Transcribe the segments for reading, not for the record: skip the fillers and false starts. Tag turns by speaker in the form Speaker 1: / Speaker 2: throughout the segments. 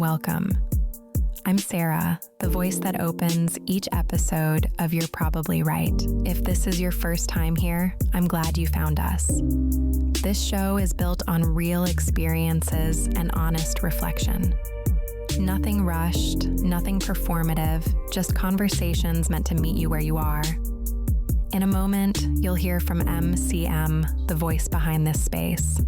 Speaker 1: welcome. I'm Sarah, the voice that opens each episode of You're Probably Right. If this is your first time here, I'm glad you found us. This show is built on real experiences and honest reflection. Nothing rushed, nothing performative, just conversations meant to meet you where you are. In a moment, you'll hear from MCM, the voice behind this space.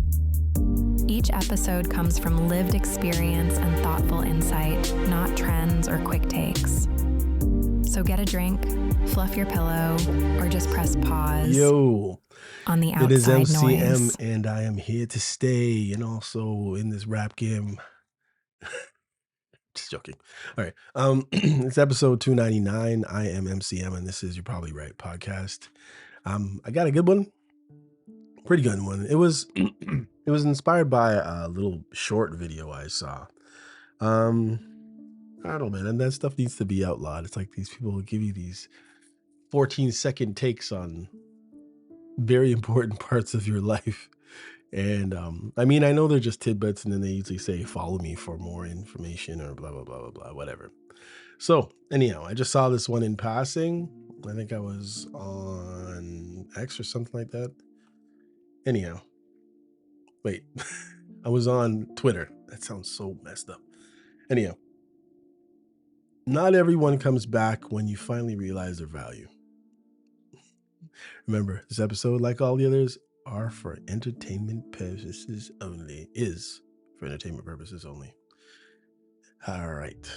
Speaker 1: Each episode comes from lived experience and thoughtful insight, not trends or quick takes. So get a drink, fluff your pillow, or just press pause on the outside
Speaker 2: it is MCM,
Speaker 1: noise.
Speaker 2: and I am here to stay, and also in this rap game. Just joking. All right. It's episode 299. I am MCM, and this is You're Probably Right podcast. I got a good one. Pretty good one. It was it was inspired by a little short video I saw. I don't know, man, and that stuff needs to be outlawed. It's like these people will give you these 14-second takes on very important parts of your life. And I mean, I know they're just tidbits, and then they usually say, follow me for more information or blah, blah, blah, blah, blah, whatever. So anyhow, I just saw this one in passing. I think I was on X or something like that. Anyhow, wait, I was on Twitter. That sounds so messed up. Anyhow, not everyone comes back when you finally realize their value. Remember, this episode, like all the others, are for entertainment purposes only. Is for entertainment purposes only. All right.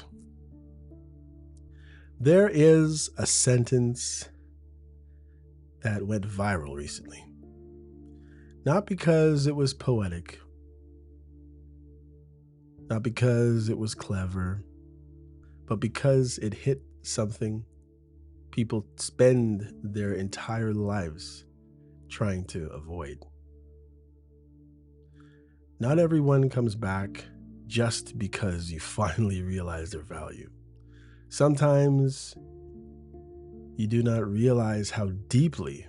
Speaker 2: There is a sentence that went viral recently. Not because it was poetic, not because it was clever, but because it hit something people spend their entire lives trying to avoid. Not everyone comes back just because you finally realize their value. Sometimes you do not realize how deeply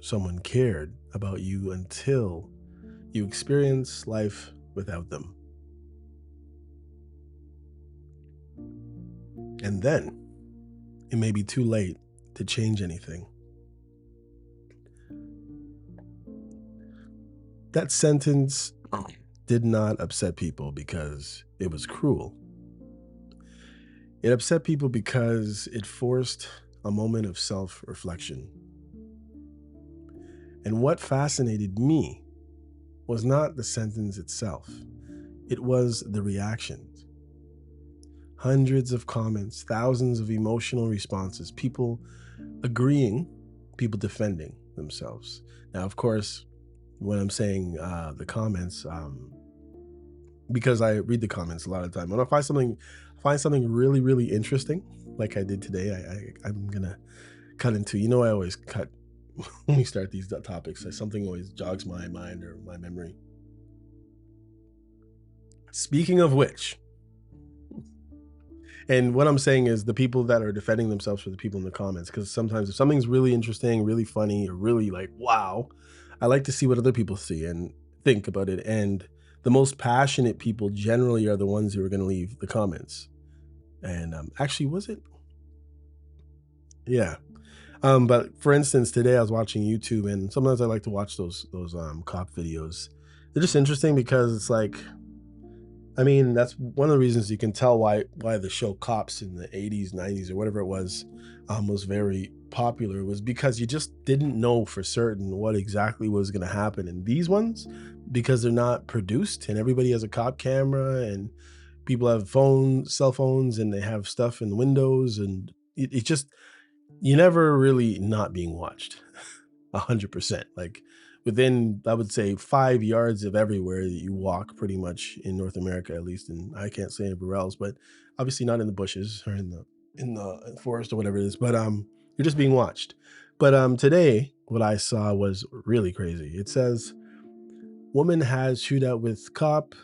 Speaker 2: someone cared about you until you experience life without them. And then it may be too late to change anything. That sentence did not upset people because it was cruel. It upset people because it forced a moment of self-reflection. And what fascinated me was not the sentence itself. It was the reactions. Hundreds of comments, thousands of emotional responses, people agreeing, people defending themselves. Now, of course, when I'm saying the comments, because I read the comments a lot of the time, when I find something really, really interesting, like I did today, I'm gonna cut into. I always cut when we start these topics. Something always jogs my mind or my memory. Speaking of which, and what I'm saying is the people that are defending themselves for the people in the comments, because sometimes if something's really interesting, really funny, or really like, wow, I like to see what other people see and think about it. And the most passionate people generally are the ones who are going to leave the comments. And actually, was it? Yeah. But for instance, today I was watching YouTube, and sometimes I like to watch those cop videos. They're just interesting because it's like, I mean, that's one of the reasons you can tell why the show Cops in the 80s, 90s, or whatever it was very popular, was because you just didn't know for certain what exactly was going to happen. And these ones, because they're not produced and everybody has a cop camera and people have cell phones, and they have stuff in the windows, and it just, you're never really not being watched 100%. Like within, I would say, 5 yards of everywhere that you walk, pretty much in North America, at least, and I can't say anywhere else, but obviously not in the bushes or in the forest or whatever it is, but you're just being watched. But today, what I saw was really crazy. It says, woman has shootout with cop.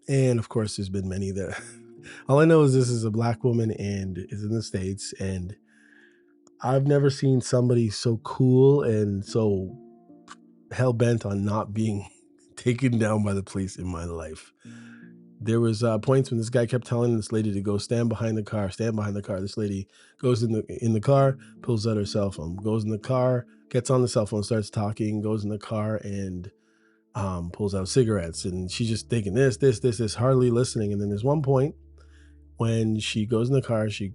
Speaker 2: And of course, there's been many there. All I know is this is a Black woman and is in the States. And I've never seen somebody so cool and so hell-bent on not being taken down by the police in my life. There was points when this guy kept telling this lady to go stand behind the car, stand behind the car. This lady goes in the car, pulls out her cell phone, goes in the car, gets on the cell phone, starts talking, goes in the car and pulls out cigarettes. And she's just thinking this, hardly listening. And then there's one point when she goes in the car, she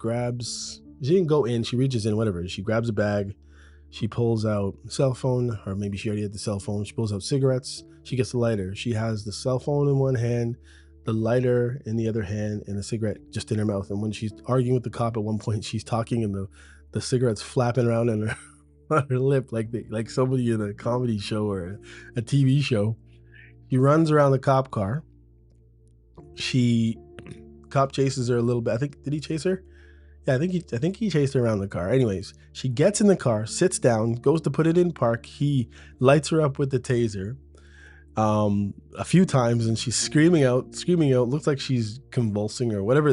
Speaker 2: didn't go in, she reaches in, whatever. She grabs a bag, she pulls out a cell phone, or maybe she already had the cell phone. She pulls out cigarettes, she gets the lighter. She has the cell phone in one hand, the lighter in the other hand, and the cigarette just in her mouth. And when she's arguing with the cop at one point, she's talking and the cigarette's flapping around in her, on her lip like somebody in a comedy show or a TV show. He runs around the cop car. Cop chases her a little bit. I think, did he chase her? Yeah, I think he chased her around the car. Anyways, she gets in the car, sits down, goes to put it in park. He lights her up with the taser a few times, and she's screaming out. Looks like she's convulsing or whatever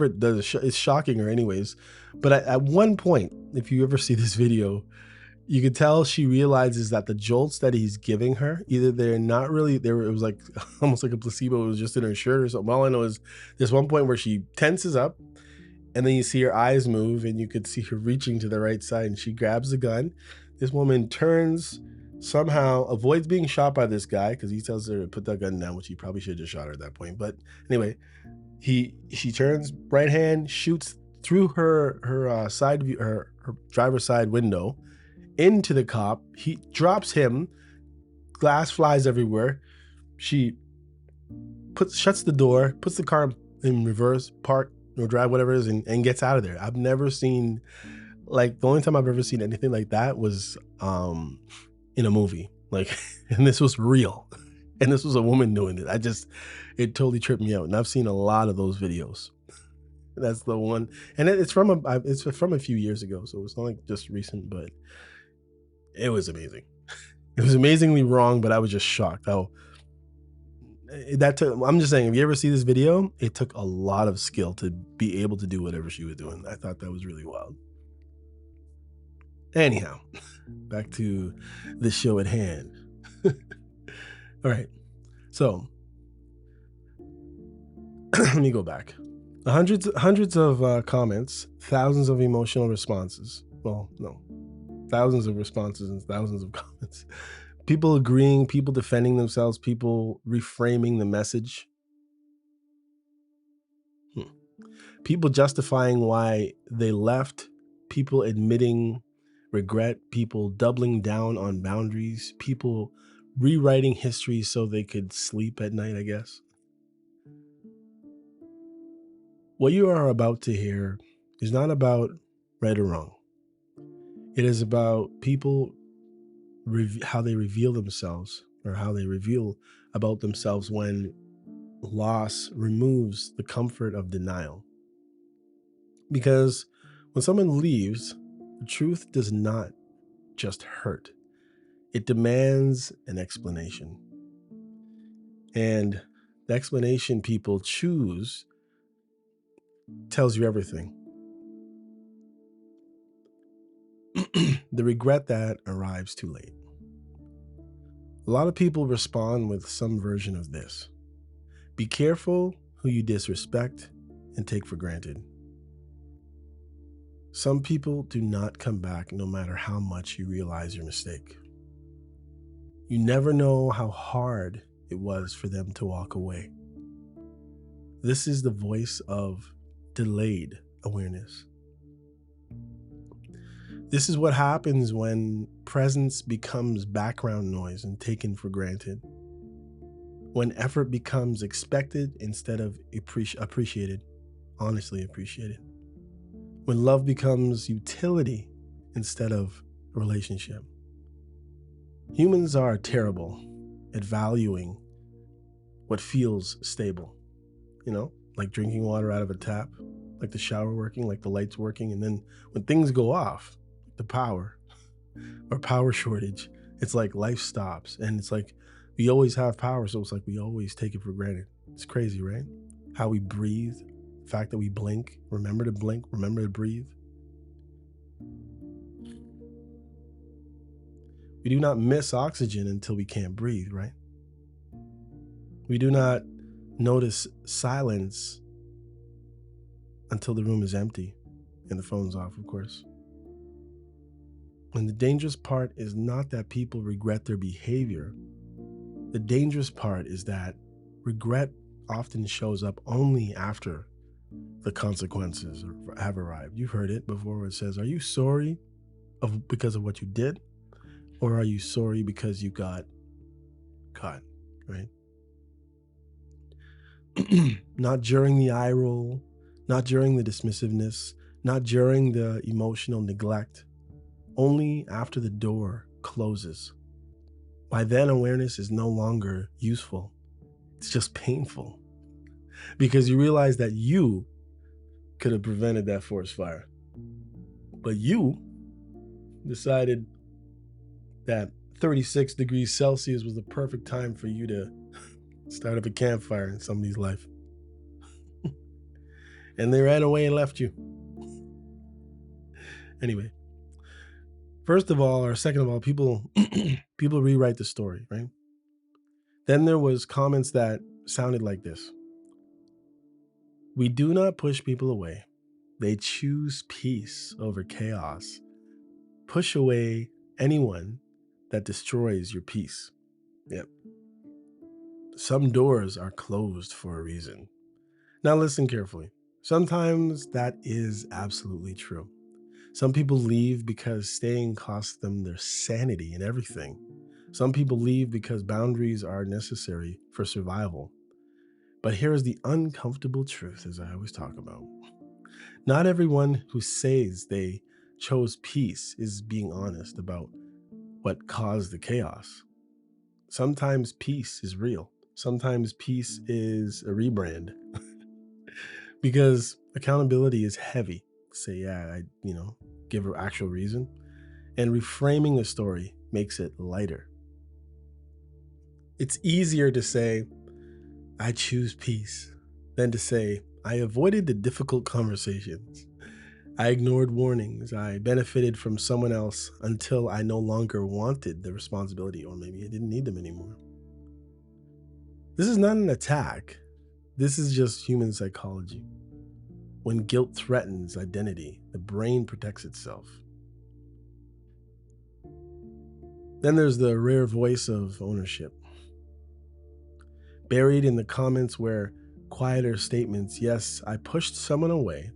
Speaker 2: it does is shocking her. Anyways, but at one point, if you ever see this video, you could tell she realizes that the jolts that he's giving her, either they're not really there. It was like almost like a placebo. It was just in her shirt or something. All I know is there's one point where she tenses up, and then you see her eyes move, and you could see her reaching to the right side, and she grabs the gun. This woman turns, somehow avoids being shot by this guy because he tells her to put that gun down, which he probably should have just shot her at that point. But anyway, she turns right hand, shoots through her side view, her driver's side window into the cop. He drops him, glass flies everywhere. She shuts the door, puts the car in reverse, park or drive, whatever it is, and gets out of there. I've never seen, like, the only time I've ever seen anything like that was in a movie, like, and this was real, and this was a woman doing it. It totally tripped me out, and I've seen a lot of those videos. That's the one, and it's from a few years ago, so it's not like just recent, but it was amazing. It was amazingly wrong, but I was just shocked how I'm just saying, if you ever see this video, it took a lot of skill to be able to do whatever she was doing. I thought that was really wild. Anyhow, back to the show at hand. All right, so let me go back. Hundreds of comments, thousands of emotional responses. Well, no, thousands of responses and thousands of comments. People agreeing, people defending themselves, people reframing the message. People justifying why they left, people admitting regret, people doubling down on boundaries, people rewriting history so they could sleep at night, I guess. What you are about to hear is not about right or wrong. It is about people, how they reveal themselves, or how they reveal about themselves when loss removes the comfort of denial. Because when someone leaves, the truth does not just hurt. It demands an explanation. And the explanation people choose tells you everything. The regret that arrives too late. A lot of people respond with some version of this. Be careful who you disrespect and take for granted. Some people do not come back no matter how much you realize your mistake. You never know how hard it was for them to walk away. This is the voice of delayed awareness. This is what happens when presence becomes background noise and taken for granted. When effort becomes expected instead of appreciated, honestly appreciated. When love becomes utility instead of a relationship. Humans are terrible at valuing what feels stable. Like drinking water out of a tap, like the shower working, like the lights working. And then when things go off, the power or power shortage, it's like life stops. And it's like we always have power, so it's like we always take it for granted. It's crazy, right? How we breathe, the fact that we blink, remember to breathe. We do not miss oxygen until we can't breathe, right? We do not Notice silence until the room is empty and the phone's off, of course. And the dangerous part is not that people regret their behavior. The dangerous part is that regret often shows up only after the consequences have arrived. You've heard it before where it says, are you sorry because of what you did? Or are you sorry because you got caught, right? Not during the eye roll, not during the dismissiveness, not during the emotional neglect, only after the door closes. By then, awareness is no longer useful. It's just painful because you realize that you could have prevented that forest fire. But you decided that 36 degrees Celsius was the perfect time for you to start up a campfire in somebody's life. And they ran away and left you. Anyway, first of all, or second of all, people rewrite the story, right? Then there was comments that sounded like this. We do not push people away. They choose peace over chaos. Push away anyone that destroys your peace. Yep. Some doors are closed for a reason. Now listen carefully. Sometimes that is absolutely true. Some people leave because staying costs them their sanity and everything. Some people leave because boundaries are necessary for survival. But here is the uncomfortable truth, as I always talk about. Not everyone who says they chose peace is being honest about what caused the chaos. Sometimes peace is real. Sometimes peace is a rebrand because accountability is heavy. Say, yeah, give her actual reason. And reframing the story makes it lighter. It's easier to say, I choose peace, than to say, I avoided the difficult conversations. I ignored warnings. I benefited from someone else until I no longer wanted the responsibility, or maybe I didn't need them anymore. This is not an attack. This is just human psychology. When guilt threatens identity, the brain protects itself. Then there's the rare voice of ownership. Buried in the comments were quieter statements. Yes, I pushed someone away.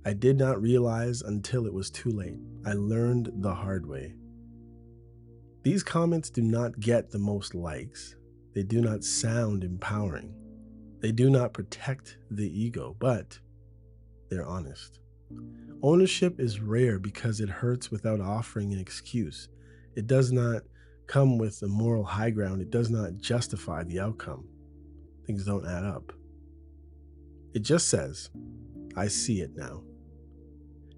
Speaker 2: I did not realize until it was too late. I learned the hard way. These comments do not get the most likes. They do not sound empowering. They do not protect the ego, but they're honest. Ownership is rare because it hurts without offering an excuse. It does not come with a moral high ground. It does not justify the outcome. Things don't add up. It just says, I see it now.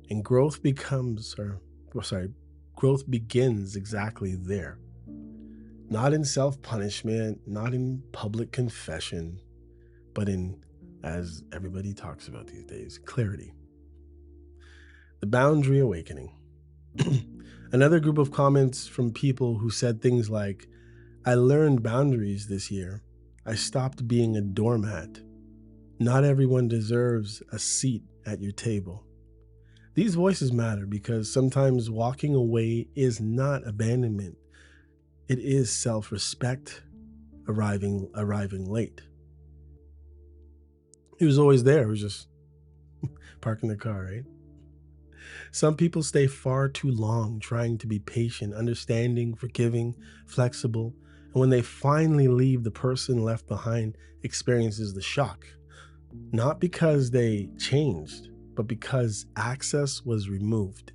Speaker 2: And growth begins exactly there. Not in self-punishment, not in public confession, but in, as everybody talks about these days, clarity. The boundary awakening. Another group of comments from people who said things like, I learned boundaries this year. I stopped being a doormat. Not everyone deserves a seat at your table. These voices matter because sometimes walking away is not abandonment. It is self-respect arriving late. He was always there. He was just parking the car, right? Some people stay far too long trying to be patient, understanding, forgiving, flexible. And when they finally leave, the person left behind experiences the shock. Not because they changed, but because access was removed.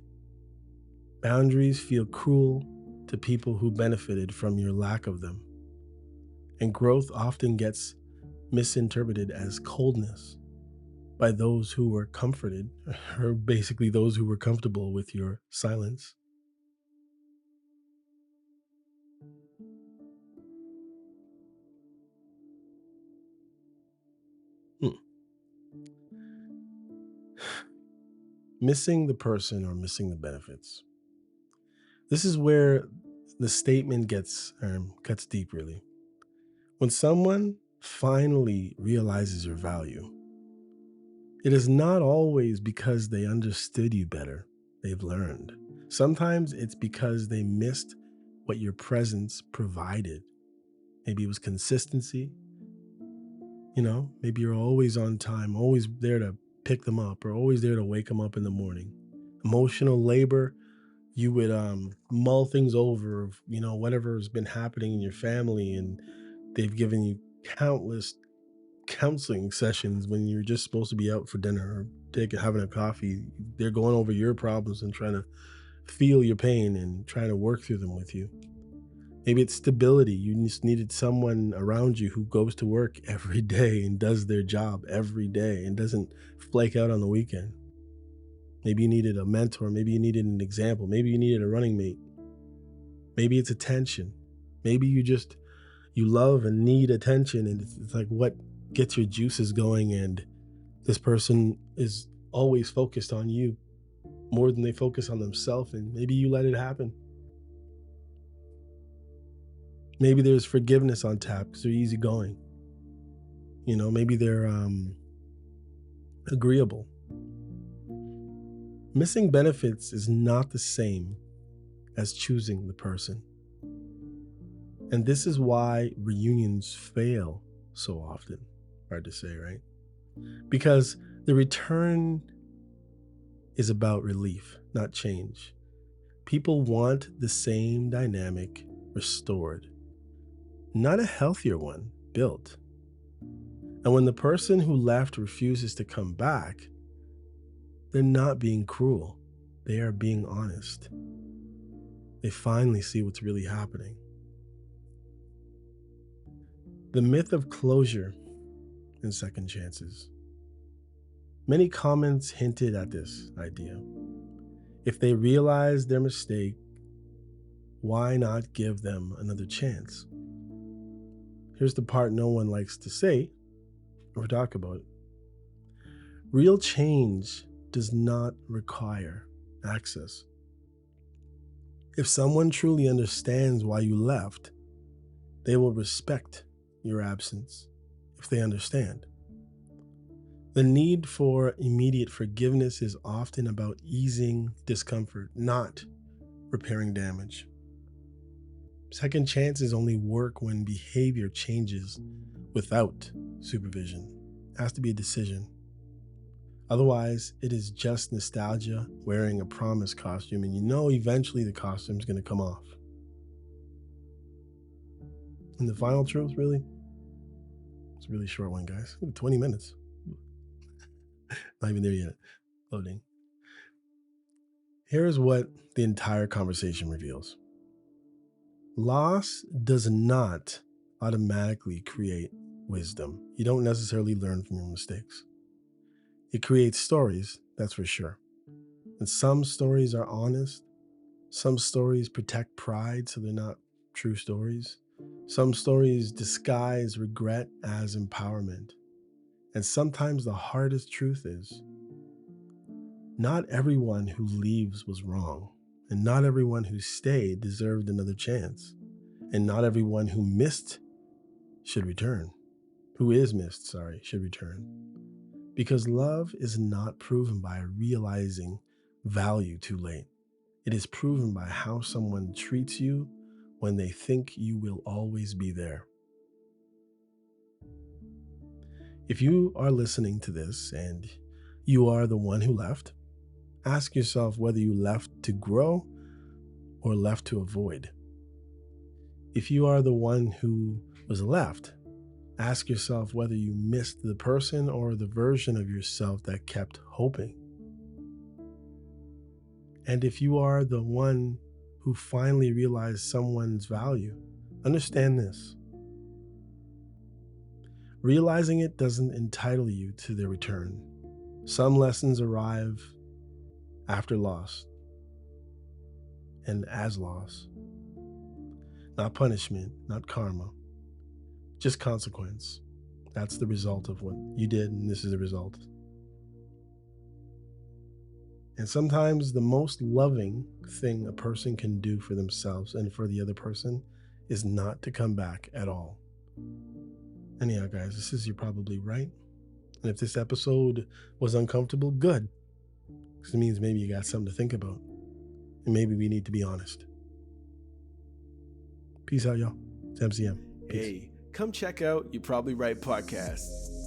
Speaker 2: Boundaries feel cruel to people who benefited from your lack of them. And growth often gets misinterpreted as coldness by those who were comforted, or basically those who were comfortable with your silence. Hmm. Missing the person or missing the benefits. This is where the statement cuts deep, really. When someone finally realizes your value, it is not always because they understood you better. They've learned. Sometimes it's because they missed what your presence provided. Maybe it was consistency. Maybe you're always on time, always there to pick them up, or always there to wake them up in the morning. Emotional labor, you would mull things over of, whatever has been happening in your family, and they've given you countless counseling sessions when you're just supposed to be out for dinner or having a coffee. They're going over your problems and trying to feel your pain and trying to work through them with you. Maybe it's stability. You just needed someone around you who goes to work every day and does their job every day and doesn't flake out on the weekend. Maybe you needed a mentor. Maybe you needed an example. Maybe you needed a running mate. Maybe it's attention. Maybe you love and need attention, and it's like what gets your juices going, and this person is always focused on you more than they focus on themselves, and maybe you let it happen. Maybe there's forgiveness on tap because they're easygoing. Maybe they're agreeable. Missing benefits is not the same as choosing the person. And this is why reunions fail so often. Hard to say, right? Because the return is about relief, not change. People want the same dynamic restored, not a healthier one built. And when the person who left refuses to come back, they're not being cruel. They are being honest. They finally see what's really happening. The myth of closure and second chances. Many comments hinted at this idea. If they realize their mistake, why not give them another chance? Here's the part no one likes to say or talk about. Real change does not require access. If someone truly understands why you left, they will respect your absence if they understand. The need for immediate forgiveness is often about easing discomfort, not repairing damage. Second chances only work when behavior changes without supervision. It has to be a decision. Otherwise, it is just nostalgia wearing a promise costume, and eventually the costume is going to come off. And the final truth, really? It's a really short one, guys. 20 minutes. Not even there yet. Loading. Here's what the entire conversation reveals. Loss does not automatically create wisdom. You don't necessarily learn from your mistakes. It creates stories, that's for sure. And some stories are honest. Some stories protect pride, so they're not true stories. Some stories disguise regret as empowerment. And sometimes the hardest truth is, not everyone who leaves was wrong, and not everyone who stayed deserved another chance, and not everyone who missed should return. Should return. Because love is not proven by realizing value too late. It is proven by how someone treats you when they think you will always be there. If you are listening to this and you are the one who left, ask yourself whether you left to grow or left to avoid. If you are the one who was left, ask yourself whether you missed the person or the version of yourself that kept hoping. And if you are the one who finally realized someone's value, understand this. Realizing it doesn't entitle you to their return. Some lessons arrive after loss and as loss. Not punishment, not karma, just consequence. That's the result of what you did, and this is the result. And sometimes the most loving thing a person can do for themselves and for the other person is not to come back at all. Anyhow, guys, this is You're Probably Right. And if this episode was uncomfortable, good. Because it means maybe you got something to think about. And maybe we need to be honest. Peace out, y'all. It's MCM. Peace.
Speaker 3: Hey, come check out You're Probably Right podcast.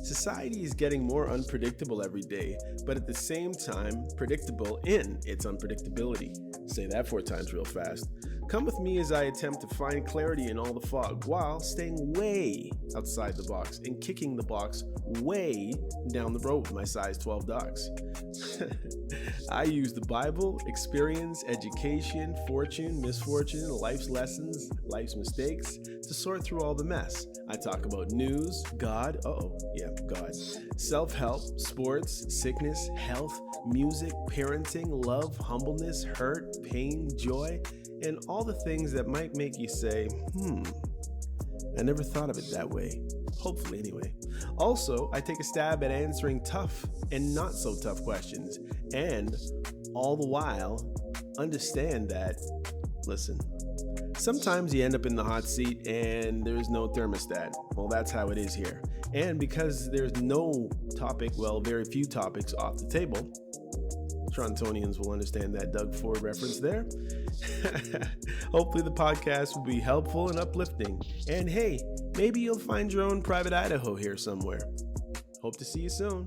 Speaker 3: Society is getting more unpredictable every day, but at the same time, predictable in its unpredictability. Say that 4 times real fast. Come with me as I attempt to find clarity in all the fog while staying way outside the box and kicking the box way down the road with my size 12 dogs. I use the Bible, experience, education, fortune, misfortune, life's lessons, life's mistakes to sort through all the mess. I talk about news, God, God, self-help, sports, sickness, health, music, parenting, love, humbleness, hurt, pain, joy, and all the things that might make you say, I never thought of it that way. Hopefully, anyway. Also, I take a stab at answering tough and not so tough questions, and all the while, understand that, listen, sometimes you end up in the hot seat and there's no thermostat. Well, that's how it is here. And because there's no topic, very few topics off the table, Torontonians will understand that Doug Ford reference there. Hopefully the podcast will be helpful and uplifting. And hey, maybe you'll find your own private Idaho here somewhere. Hope to see you soon.